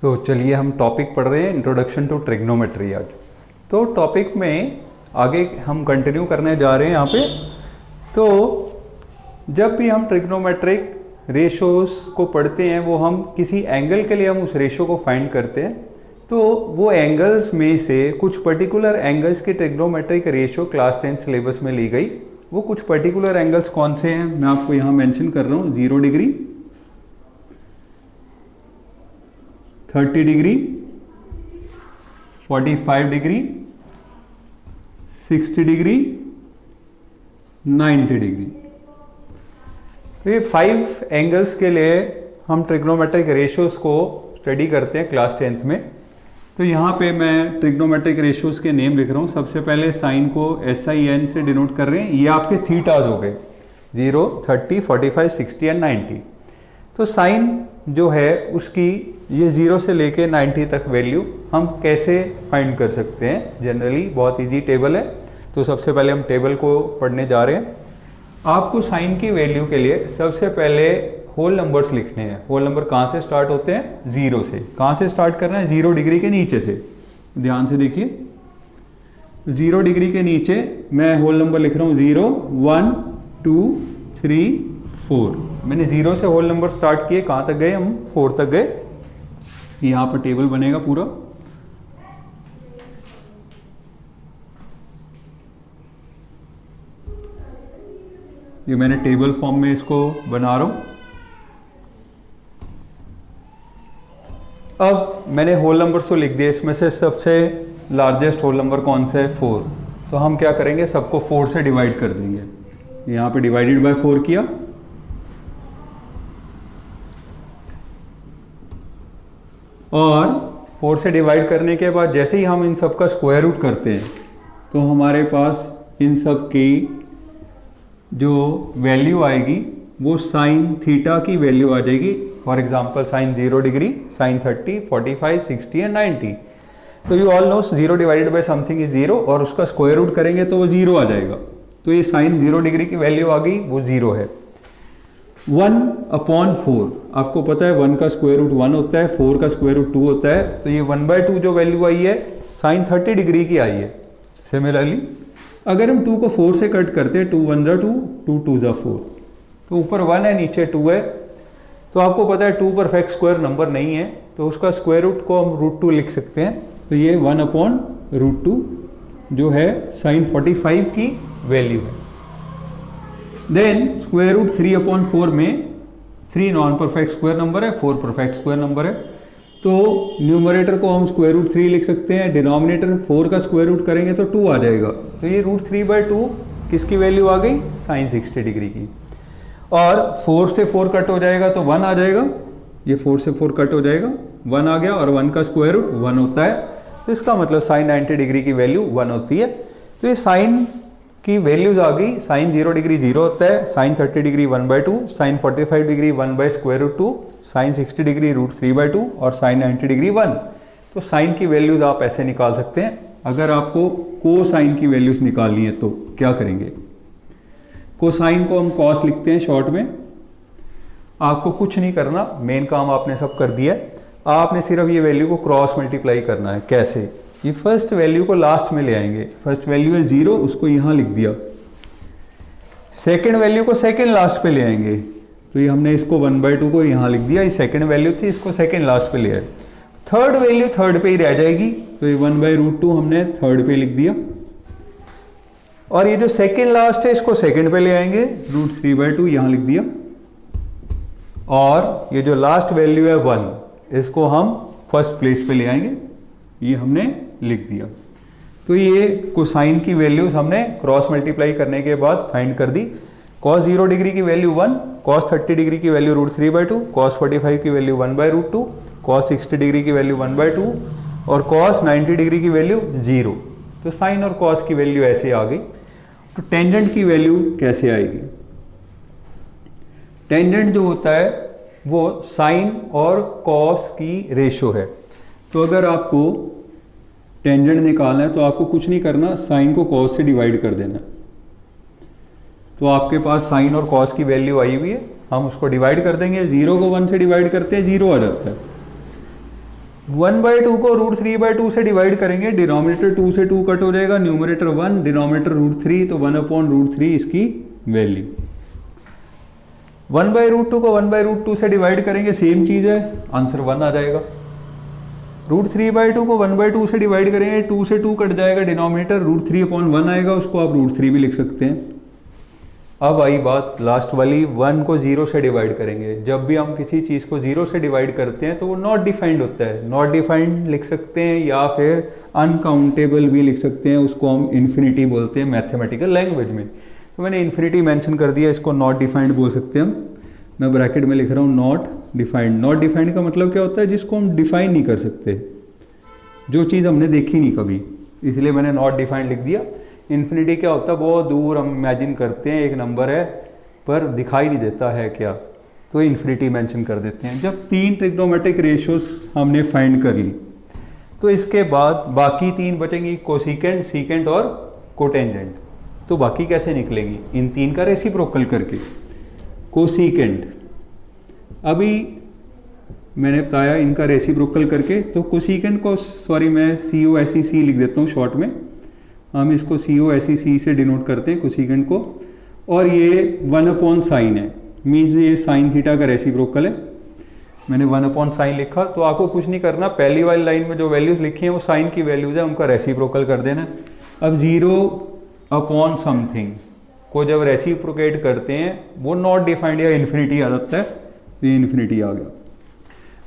तो चलिए हम टॉपिक पढ़ रहे हैं इंट्रोडक्शन टू ट्रिग्नोमेट्री आज। तो टॉपिक में आगे हम कंटिन्यू करने जा रहे हैं यहाँ पे। तो जब भी हम ट्रिग्नोमेट्रिक रेशोस को पढ़ते हैं वो हम किसी एंगल के लिए हम उस रेशो को फाइंड करते हैं। तो वो एंगल्स में से कुछ पर्टिकुलर एंगल्स की ट्रिग्नोमेट्रिक रेशो क्लास 10 सिलेबस में ली गई। वो कुछ पर्टिकुलर एंगल्स कौन से हैं मैं आपको यहाँ मेंशन कर रहा हूँ। 0 degree, 30 degree, 45 degree, 60 degree, 90 degree. तो ये 5 एंगल्स के लिए हम ट्रिग्नोमेट्रिक रेशियोज को स्टडी करते हैं क्लास 10th में। तो यहाँ पे मैं ट्रिग्नोमेट्रिक रेशियोज के नेम लिख रहा हूँ। सबसे पहले साइन को SIN से डिनोट कर रहे हैं। ये आपके थीटाज हो गए 0, 30, 45, 60 एंड 90। तो साइन जो है उसकी ये 0 से लेके 90 तक वैल्यू हम कैसे फाइंड कर सकते हैं। जनरली बहुत इजी टेबल है। तो सबसे पहले हम टेबल को पढ़ने जा रहे हैं। आपको साइन की वैल्यू के लिए सबसे पहले होल नंबर्स लिखने हैं। होल नंबर कहाँ से स्टार्ट होते हैं? 0 से। कहाँ से स्टार्ट करना है? 0 डिग्री के नीचे से। ध्यान से देखिए, 0 डिग्री के नीचे मैं होल नंबर लिख रहा हूँ 0, 1, 2, 3, 4। मैंने 0 से होल नंबर स्टार्ट किए। कहाँ तक गए हम? 4 तक गए। यहाँ पर टेबल बनेगा पूरा। ये मैंने टेबल फॉर्म में इसको बना रहा हूं। अब मैंने होल नंबर तो लिख दिया। इसमें से सबसे लार्जेस्ट होल नंबर कौन सा है? 4। तो हम क्या करेंगे? सबको 4 से डिवाइड कर देंगे। यहां पे डिवाइडेड बाय 4 किया और 4 से डिवाइड करने के बाद जैसे ही हम इन सब का स्क्वायर रूट करते हैं तो हमारे पास इन सब की जो वैल्यू आएगी वो साइन थीटा की वैल्यू आ जाएगी। For example sine 0 degree, sine 30, 45, 60 and 90। तो you all know 0 divided by something is 0 और उसका स्क्वायर रूट करेंगे तो वो 0 आ जाएगा। तो ये साइन 0 डिग्री की वैल्यू आ गई, वो 0 है। 1/4 आपको पता है 1 का स्क्वायर रूट 1 होता है, 4 का स्क्वायर रूट 2 होता है। तो ये 1/2 जो वैल्यू आई है साइन 30 डिग्री की आई है। सिमिलरली अगर हम 2 को 4 से कट करते हैं, 2 1 जा 2, 2 2 जा 4, तो ऊपर 1 है नीचे 2 है। तो आपको पता है 2 परफेक्ट स्क्वायर नंबर नहीं है तो उसका स्क्वायर रूट को हम √2 लिख सकते हैं। तो ये 1/√2 जो है साइन 45 की वैल्यू है। देन स्क्वायर रूट 3/4 में 3 नॉन परफेक्ट स्क्वायर नंबर है, 4 परफेक्ट स्क्वायर नंबर है। तो न्यूमरेटर को हम स्क्वायर रूट 3 लिख सकते हैं। डिनोमिनेटर 4 का स्क्वायर रूट करेंगे तो 2 आ जाएगा। तो ये √3/2 किसकी वैल्यू आ गई? साइन 60 डिग्री की। और 4 से 4 कट हो जाएगा तो 1 आ जाएगा। ये 4 से 4 कट हो जाएगा, 1 आ गया और 1 का स्क्वायर रूट 1 होता है। तो इसका मतलब साइन 90 डिग्री की वैल्यू 1 होती है। तो ये साइन की वैल्यूज आ गई। साइन 0 डिग्री 0 होता है, sine 30 degree 1/2, sine 45 degree 1/√2, sine 60 degree √3/2 और साइन 90 डिग्री 1। तो साइन की वैल्यूज आप ऐसे निकाल सकते हैं। अगर आपको कोसाइन की वैल्यूज निकालनी है तो क्या करेंगे? कोसाइन को हम कॉस लिखते हैं शॉर्ट में। आपको कुछ नहीं करना, मेन काम आपने सब कर दिया है। आपने सिर्फ ये वैल्यू को क्रॉस मल्टीप्लाई करना है। कैसे? ये फर्स्ट वैल्यू को लास्ट में ले आएंगे। फर्स्ट वैल्यू है 0, उसको यहां लिख दिया। सेकेंड वैल्यू को सेकेंड लास्ट पे ले आएंगे। तो ये हमने इसको 1/2 को यहां लिख दिया। ये सेकेंड वैल्यू थी, इसको सेकेंड लास्ट पे ले आए। थर्ड वैल्यू थर्ड पे ही रह जाएगी। तो ये 1/√2 हमने थर्ड पे लिख दिया। और ये जो सेकेंड लास्ट है इसको सेकेंड पे ले आएंगे, √3/2 यहां लिख दिया। और ये जो लास्ट वैल्यू है 1, इसको हम फर्स्ट प्लेस पे ले आएंगे। ये हमने लिख दिया। तो ये कोसाइन की वैल्यूज हमने क्रॉस मल्टीप्लाई करने के बाद फाइंड कर दी। cos 0 डिग्री की वैल्यू 1, cos 30 डिग्री की वैल्यू √3/2, cos 45 की वैल्यू 1/√2, cos 60 डिग्री की वैल्यू 1/2 और cos 90 डिग्री की वैल्यू 0। तो साइन और cos की वैल्यू ऐसे आ गई। तो टेंजेंट की वैल्यू कैसे आएगी? टेंजेंट जो होता है वो साइन और cos की रेशो है। तो अगर आपको टेंजेंट निकालना है तो आपको कुछ नहीं करना, साइन को cos से डिवाइड कर देना। तो आपके पास साइन और cos की वैल्यू आई हुई है, हम उसको डिवाइड कर देंगे। 0 को 1 से डिवाइड करते हैं, 0 आ जाता है। 1/2 को √3/2 से डिवाइड करेंगे, डिनोमिनेटर 2 से 2 कट हो जाएगा, न्यूमरेटर 1, डिनोमिनेटर √3, तो 1/√3 इसकी वैल्यू। 1/√2 को 1/√2 से डिवाइड करेंगे, सेम चीज़ है, आंसर 1 आ जाएगा। √3/2 को 1/2 से डिवाइड करेंगे, 2 से 2 कट जाएगा, डिनोमिनेटर √3/1 आएगा, उसको आप √3 भी लिख सकते हैं। अब आई बात लास्ट वाली, 1 को 0 से डिवाइड करेंगे। जब भी हम किसी चीज़ को 0 से डिवाइड करते हैं तो वो नॉट डिफाइंड होता है, नॉट डिफाइंड लिख सकते हैं या फिर अनकाउंटेबल भी लिख सकते हैं, उसको हम इन्फिनिटी बोलते हैं मैथमेटिकल लैंग्वेज में। तो मैंने इन्फिनिटी मेंशन कर दिया, इसको नॉट डिफाइंड बोल सकते हैं हम। मैं ब्रैकेट में लिख रहा हूँ नॉट डिफाइंड। नॉट डिफाइंड का मतलब क्या होता है? जिसको हम डिफाइन नहीं कर सकते, जो चीज़ हमने देखी नहीं कभी, इसलिए मैंने नॉट डिफाइंड लिख दिया। इन्फिनिटी क्या होता है? बहुत दूर हम इमेजिन करते हैं, एक नंबर है पर दिखाई नहीं देता है क्या, तो इन्फिनिटी मेंशन कर देते हैं। जब 3 ट्रिग्नोमेट्रिक रेशियोज हमने फाइंड कर ली, तो इसके बाद बाकी 3 बचेंगी, कोसिकेंट, सीकेंट और कोटेंजेंट। तो बाकी कैसे निकलेंगी? इन 3 का रेसिप्रोकल करके। कोसिकेंट अभी मैंने बताया, इनका रेसिप्रोकल करके, तो कोसिकेंट को, सॉरी मैं COSEC लिख देता हूँ शॉर्ट में, हम इसको COSEC से डिनोट करते हैं कोसिकेंट को। और ये 1/sin है, मीन्स ये साइन थीटा का रेसिप्रोकल है। मैंने 1/sin लिखा, तो आपको कुछ नहीं करना, पहली वाली लाइन में जो वैल्यूज लिखी हैं वो साइन की वैल्यूज है, उनका रेसिप्रोकल कर देना। अब 0/समथिंग को जब रेसिप्रोकेट करते हैं, वो नॉट डिफाइंड या इन्फिनिटी आ जाता है, तो ये इन्फिनिटी आ गया।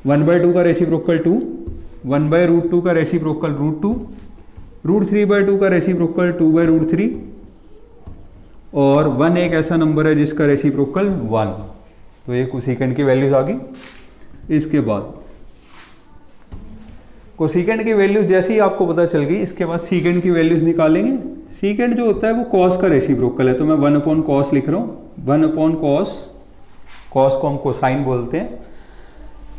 1/2 का रेसिप्रोकल 2, 1/√2 का रेसिप्रोकल √2, √3/2 का रेसिप्रोकल 2/√3, और 1 एक ऐसा नंबर है जिसका रेसिप्रोकल 1। तो ये कोसिकेंट की वैल्यूज आ गई। इसके बाद कोसिकेंट की वैल्यूज जैसे ही आपको पता चल गई, इसके बाद सीकेंट की वैल्यूज निकालेंगे। सीकेंट जो होता है वो कॉस का रेसिप्रोकल है, तो मैं 1/cos लिख रहा हूँ, 1/cos, कॉस को हम कोसाइन बोलते हैं।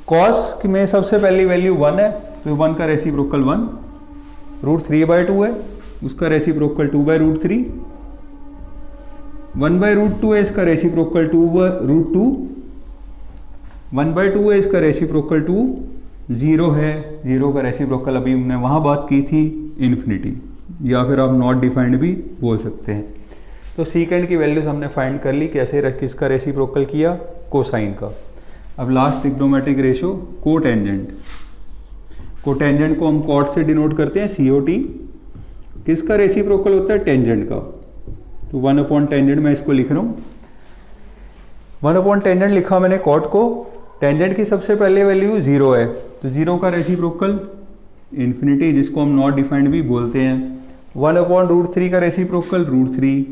कॉस में सबसे पहली वैल्यू 1 है, तो 1 का रेसिप्रोकल 1, √3/2 है, उसका रेसिप्रोकल 2/√3, 1/√2 है, इसका रेसिप्रोकल 2/√2, 1/2 है, इसका रेसिप्रोकल 2, 0 है, 0 का रेसिप्रोकल अभी हमने वहाँ बात की थी इन्फिनिटी, या फिर आप नॉट डिफाइंड भी बोल सकते हैं। तो सीकेंट की वैल्यूज हमने फाइंड कर ली, कैसे किसका रेसिप्रोकल किया? कोसाइन का। अब last trigonometric ratio cotangent. Cotangent को हम कॉट से डिनोट करते हैं, COT। किसका रेसिप्रोकल होता है? टेंजेंट का। तो 1/टेंजेंट मैं इसको लिख रहा हूँ, 1/टेंजेंट लिखा मैंने कॉट को। टेंजेंट की सबसे पहले वैल्यू 0 है, तो 0 का रेसिप्रोकल इन्फिनिटी, जिसको हम नॉट डिफाइंड भी बोलते हैं। 1/√3 का रेसिप्रोकल √3।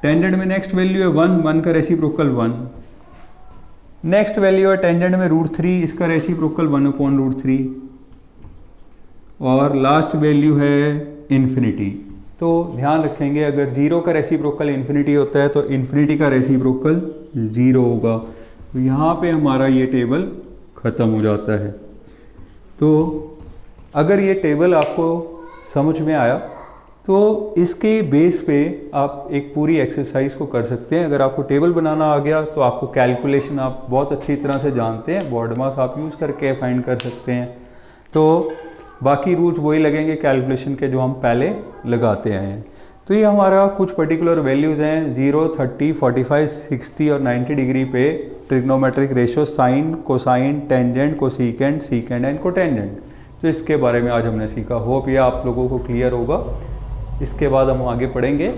टेंजेंट में नेक्स्ट वैल्यू है 1, 1 का रेसिप्रोकल 1। नेक्स्ट वैल्यू है टेंजेंट में √3, इसका रेसिप्रोकल 1/√3। और लास्ट वैल्यू है इन्फिनिटी। तो ध्यान रखेंगे, अगर 0 का रेसिप्रोकल इन्फिनिटी होता है तो इन्फिनिटी का रेसिप्रोकल 0 होगा। तो यहाँ पे हमारा ये टेबल ख़त्म हो जाता है। तो अगर ये टेबल आपको समझ में आया, तो इसके बेस पे आप एक पूरी एक्सरसाइज को कर सकते हैं। अगर आपको टेबल बनाना आ गया तो आपको कैलकुलेशन आप बहुत अच्छी तरह से जानते हैं, बॉडमास आप यूज़ करके फाइंड कर सकते हैं। तो बाकी रूल्स वही लगेंगे कैलकुलेशन के जो हम पहले लगाते आए हैं। तो ये हमारा कुछ पर्टिकुलर वैल्यूज़ हैं, 0, 30, 45, 60 और 90 डिग्री पे trigonometric ratio, sine, cosine, tangent, cosecant, secant and cotangent. तो इसके बारे में आज हमने सीखा। होप ये आप लोगों को क्लियर होगा। इसके बाद हम आगे पढ़ेंगे